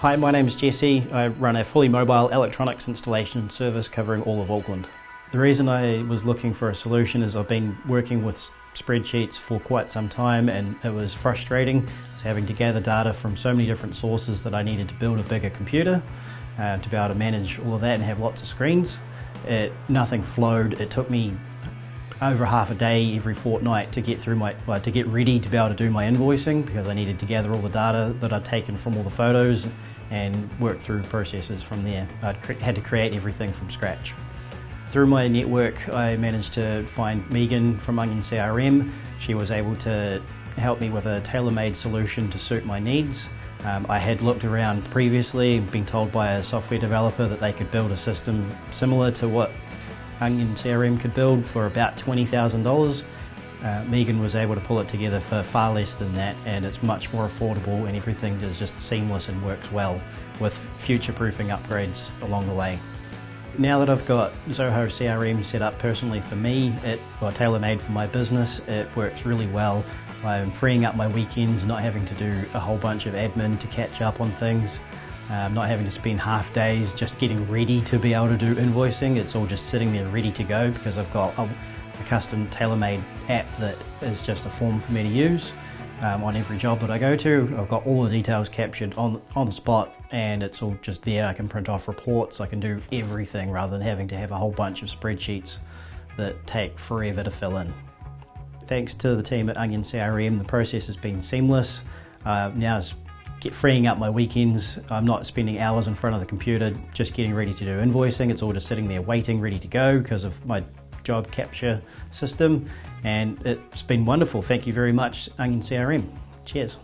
Hi, my name is Jesse. I run a fully mobile electronics installation service covering all of Auckland. The reason I was looking for a solution is I've been working with spreadsheets for quite some time, and it was frustrating. I was having to gather data from so many different sources that I needed to build a bigger computer to be able to manage all of that and have lots of screens. Nothing flowed. It took me over half a day every fortnight to get through to get ready to be able to do my invoicing, because I needed to gather all the data that I'd taken from all the photos and work through processes from there. I had to create everything from scratch. Through my network, I managed to find Megan from OnionCRM. She was able to help me with a tailor-made solution to suit my needs. I had looked around previously, been told by a software developer that they could build a system similar to what OnionCRM could build for about $20,000. Megan was able to pull it together for far less than that, and it's much more affordable, and everything is just seamless and works well with future-proofing upgrades along the way. Now that I've got Zoho CRM set up personally for me, tailor-made for my business, it works really well. I'm freeing up my weekends, not having to do a whole bunch of admin to catch up on things. Not having to spend half days just getting ready to be able to do invoicing. It's all just sitting there ready to go because I've got a custom tailor-made app that is just a form for me to use on every job that I go to. I've got all the details captured on the spot, and it's all just there. I can print off reports, I can do everything rather than having to have a whole bunch of spreadsheets that take forever to fill in. Thanks to the team at OnionCRM, the process has been seamless. Now it's freeing up my weekends. I'm not spending hours in front of the computer just getting ready to do invoicing. It's all just sitting there waiting, ready to go because of my job capture system, and it's been wonderful. Thank you very much, OnionCRM. Cheers.